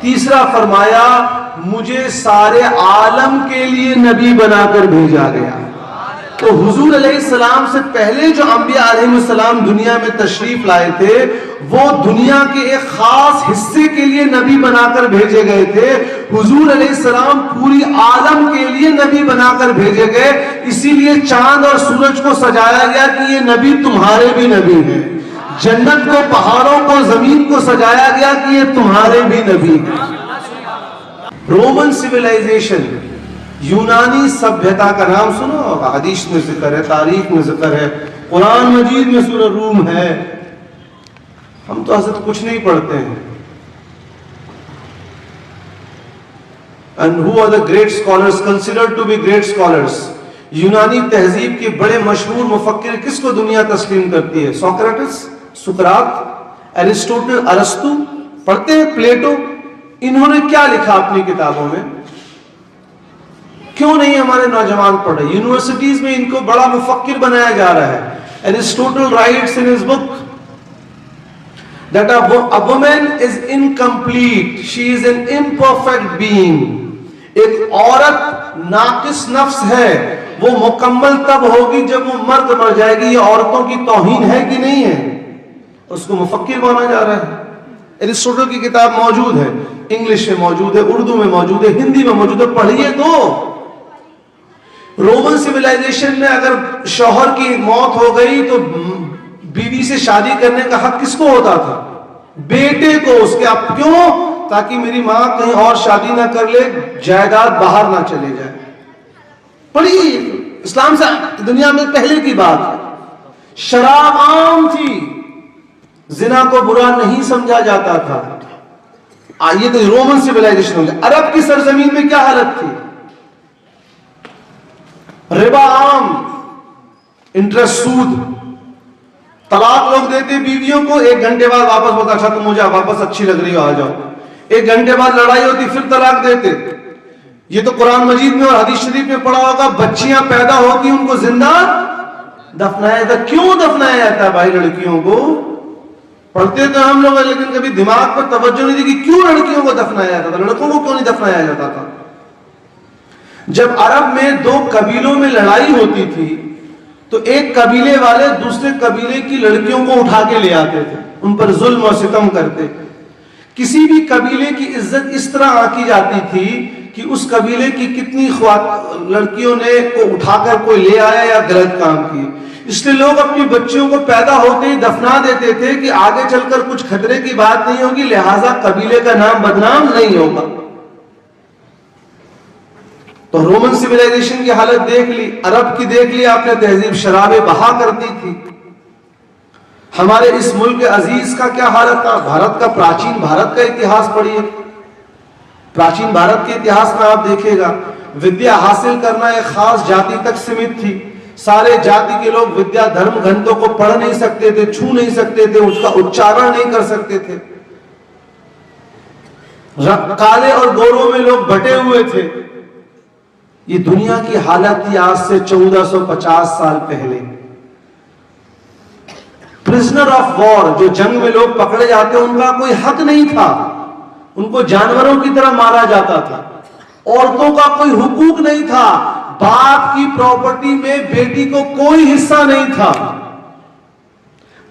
तीसरा फरमाया मुझे सारे आलम के लिए नबी बनाकर भेजा गया। तो हुजूर अलैहिस्सलाम से पहले जो अंबिया अलैहिस्सलाम दुनिया में तशरीफ लाए थे वो दुनिया के एक खास हिस्से के लिए नबी बनाकर भेजे गए थे। हुजूर अलैहिस्सलाम पूरी आलम के लिए नबी बनाकर भेजे गए। इसीलिए चांद और सूरज को सजाया गया कि ये नबी तुम्हारे भी नबी हैं। जन्नत को, पहाड़ों को, जमीन को सजाया गया कि ये तुम्हारे भी नबी हैं। रोमन सिविलाइजेशन, यूनानी सभ्यता का नाम सुनो होगा, हदीस में जिक्र है, तारीख में जिक्र है, कुरान मजीद में सूरह रूम है। हम तो हज़रत कुछ नहीं पढ़ते हैं। And who are the great scholars considered to be great scholars? यूनानी तहजीब के बड़े मशहूर मुफक्किर किसको दुनिया तस्लीम करती है? सोक्रेटिस, सुकरात, एरिस्टोटल, अरस्तु पढ़ते हैं, प्लेटो। इन्होंने क्या लिखा अपनी किताबों में? क्यों नहीं हमारे नौजवान पढ़ रहे? यूनिवर्सिटीज में इनको बड़ा मुफक्किर बनाया जा रहा है। Aristotle rights in his book that a woman is incomplete, she is an imperfect being। एक औरत नाकिस नफ्स है, वो मुकम्मल तब होगी जब वो मर्द मर जाएगी। ये औरतों की तौहीन है कि नहीं है? उसको मुफक्किर माना जा रहा है। एरिस्टोटल की किताब मौजूद है, इंग्लिश में मौजूद है, उर्दू में मौजूद है, हिंदी में मौजूद है, पढ़िए तो। रोमन सिविलाइजेशन में अगर शौहर की मौत हो गई तो बीवी से शादी करने का हक किसको होता था? बेटे को, उसके। अब क्यों? ताकि मेरी मां कहीं और शादी ना कर ले, जायदाद बाहर ना चले जाए। पढ़िए, इस्लाम से दुनिया में पहले की बात है। शराब आम थी, जिना को बुरा नहीं समझा जाता था। ये तो रोमन सिविलाइजेशन हो गया। अरब की सरजमीन में क्या हालत थी? रिबा आम, इंटरेस्ट, सूद। तलाक लोग देते बीवियों को, 1 घंटे बाद वापस बोलता अच्छा तुम मुझे वापस अच्छी लग रही हो आ जाओ। 1 घंटे बाद लड़ाई होती, फिर तलाक देते। ये तो कुरान मजीद में और हदीस शरीफ में पढ़ा होगा। बच्चियां पैदा होती उनको जिंदा दफनाया जाता। क्यों दफनाया जाता है भाई लड़कियों को? पढ़ते तो हम लोग, लेकिन कभी दिमाग पर तवज्जो नहीं दी कि क्यों लड़कियों को दफनाया जाता था, लड़कों को क्यों नहीं दफनाया जाता था। जब अरब में 2 कबीलों में लड़ाई होती थी तो एक कबीले वाले दूसरे कबीले की लड़कियों को उठा के ले आते थे, उन पर जुल्म और सितम करते। किसी भी कबीले की इज्जत इस तरह आकी जाती थी कि उस कबीले की कितनी लड़कियों ने को उठाकर कोई ले आया या गलत काम किए, इसलिए लोग अपनी बच्चियों को पैदा होते ही दफना देते थे कि आगे चलकर कुछ खतरे की बात नहीं होगी, लिहाजा कबीले का नाम बदनाम नहीं होगा। तो रोमन सिविलाइजेशन की हालत देख ली, अरब की देख ली आपने तहजीब, शराबे बहा करती थी। हमारे इस मुल्क अजीज का क्या हालत था? भारत का, प्राचीन भारत का इतिहास पढ़िए। प्राचीन भारत के इतिहास में आप देखिएगा, विद्या हासिल करना एक खास जाति तक सीमित थी। सारे जाति के लोग विद्या धर्म ग्रंथों को पढ़ नहीं सकते थे, छू नहीं सकते थे, उसका उच्चारण नहीं कर सकते थे। काले और गोरों में लोग बटे हुए थे। ये दुनिया की हालत थी आज से 1450 साल पहले। प्रिजनर ऑफ वॉर, जो जंग में लोग पकड़े जाते उनका कोई हक नहीं था, उनको जानवरों की तरह मारा जाता था। औरतों का कोई हुकूक नहीं था, बाप की प्रॉपर्टी में बेटी को कोई हिस्सा नहीं था।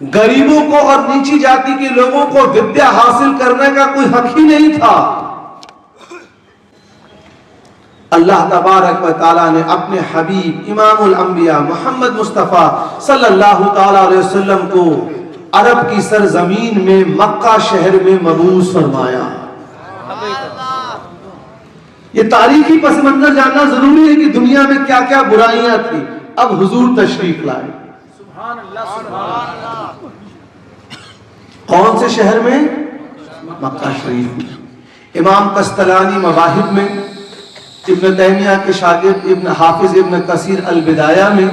गरीबों को और नीची जाति के लोगों को विद्या हासिल करने का कोई हक ही नहीं था। अल्लाह तबारक व तआला ने अपने हबीब इमामुल अंबिया मोहम्मद मुस्तफ़ा सल्लल्लाहु तआला अलैहि वसल्लम को अरब की सरजमीन में मक्का शहर में मबूस फरमाया। ये तारीखी पस मंजर जानना जरूरी है कि दुनिया में क्या क्या बुराइयां थी, अब हुजूर तशरीफ लाए। सुभान अल्लाह, सुभान अल्लाह। कौन से शहर में? मक्का शरीफ में। इमाम कस्तलानी मवाहिब में, इब्न तैमिया के शागिर्द इब्न हाफिज इब्न कसीर अल बिदाया में,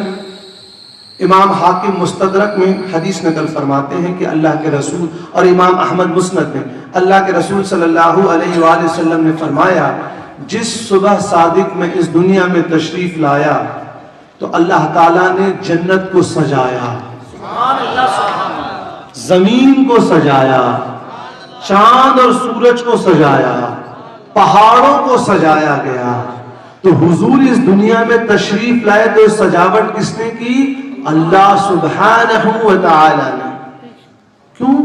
इमाम हाकिम मुस्तदरक में हदीस नकल फरमाते हैं कि अल्लाह के रसूल, और इमाम अहमद मुस्नद में अल्लाह के रसूल सल्लल्लाहु अलैहि वसल्लम ने फरमाया, जिस सुबह सादिक में इस दुनिया में तशरीफ लाया तो अल्लाह ताला ने जन्नत को सजाया, जमीन को सजाया, चांद और सूरज को सजाया, पहाड़ों को सजाया गया। तो हुजूर इस दुनिया में तशरीफ लाए तो सजावट किसने की? अल्लाह सुब्हानहू व तआला ने। क्यों?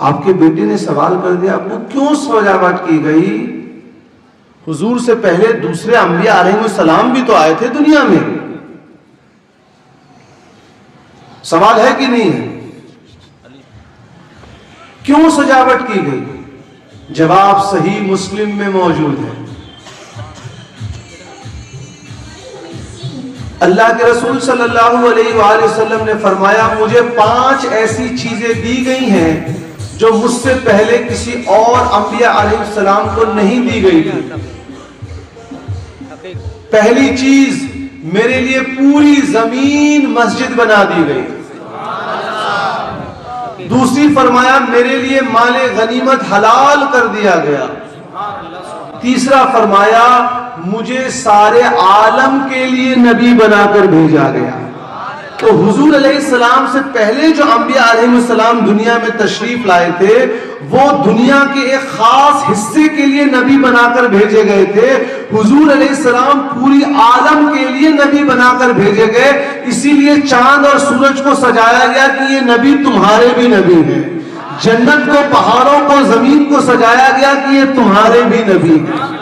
आपके बेटे ने सवाल कर दिया, आपको क्यों सजावट की गई? हुजूर से पहले दूसरे अंबिया अलैहिस्सलाम भी तो आए थे दुनिया में। सवाल है कि नहीं है? क्यों सजावट की गई? जवाब सही मुस्लिम में मौजूद है। अल्लाह के रसूल सल्लल्लाहु अलैहि वसल्लम ने फरमाया, मुझे 5 ऐसी चीजें दी गई हैं जो मुझसे पहले किसी और अंबिया अलैहिस्सलाम को नहीं दी गई थी। पहली चीज, मेरे लिए पूरी जमीन मस्जिद बना दी गई। दूसरी फरमाया, मेरे लिए माले गनीमत हलाल कर दिया गया। तीसरा फरमाया, मुझे सारे आलम के लिए नबी बनाकर भेजा गया। तो हुजूर अलैहिस्सलाम से पहले जो अंबिया अलैहिस्सलाम दुनिया में तशरीफ लाए थे, वो दुनिया के एक खास हिस्से के लिए नबी बनाकर भेजे गए थे। हुजूर अलैहिस्सलाम पूरी आलम के लिए नबी बनाकर भेजे गए। इसीलिए चांद और सूरज को सजाया गया कि ये नबी तुम्हारे भी नबी हैं। जन्नत को, पहाड़ों को, जमीन को सजाया गया कि ये तुम्हारे भी नबी हैं।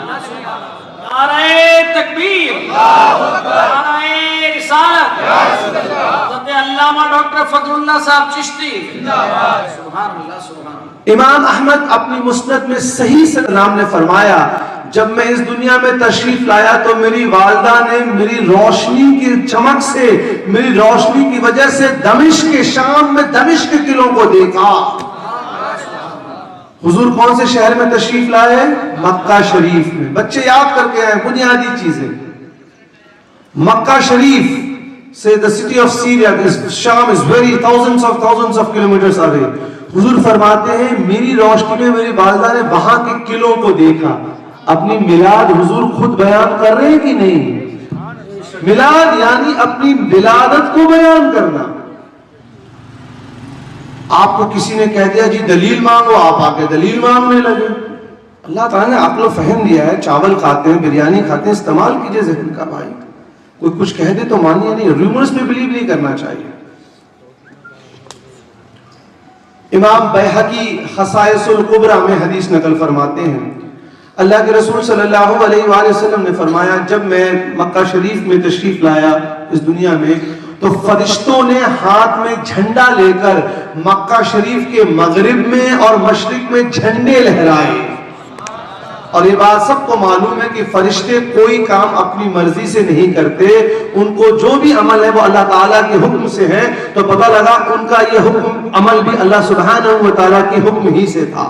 नारे तकबीर, नारे रिसालत, हज़रत अल्लामा डॉक्टर फजलुल्लाह साहब चिश्ती, सुभान अल्लाह, सुभान अल्लाह। इमाम अहमद अपनी मुस्नद में सही से नाम ने फरमाया, जब मैं इस दुनिया में तशरीफ लाया तो मेरी वालिदा ने मेरी रोशनी की चमक से, मेरी रोशनी की वजह से दमिश्क के, शाम में दमिश्क के किलों को देखा। हुजूर कौन से शहर में तशरीफ लाए? मक्का शरीफ में। बच्चे याद करके आए बुनियादी चीजें। मक्का शरीफ से द सिटी ऑफ सीरिया, शाम is very thousands of kilometers away। हुजूर फरमाते हैं, मेरी रोशनी में मेरी वालिदा ने वहां के किलों को देखा। अपनी मिलाद हुजूर खुद बयान कर रहे हैं कि नहीं? मिलाद यानी अपनी विलादत को बयान करना। आपको किसी ने कह दिया जी दलील मांगो, आप आके दलील मांगने लगे। अल्लाह ताला ने अक्ल फहम दिया है, चावल खाते हैं, बिरयानी खाते हैं, इस्तेमाल कीजिए ज़हन का भाई। कोई कुछ कह दे तो मानिए नहीं, रूमर्स पे बिलीव नहीं करना चाहिए। इमाम बैहकी खसाइसुल कुबरा में हदीस नकल फरमाते हैं, अल्लाह के रसूल सल्लल्लाहु अलैहि वसल्लम ने फरमाया, जब मैं मक्का शरीफ में तशरीफ लाया इस दुनिया में, तो फरिश्तों ने हाथ में झंडा लेकर मक्का शरीफ के मगरिब में और मशरिक में झंडे लहराए। और ये बात सबको मालूम है कि फरिश्ते कोई काम अपनी मर्जी से नहीं करते, उनको जो भी अमल है वो अल्लाह ताला के हुक्म से है। तो पता लगा उनका ये हुक्म अमल भी अल्लाह सुब्हानहू व तआला के हुक्म ही से था।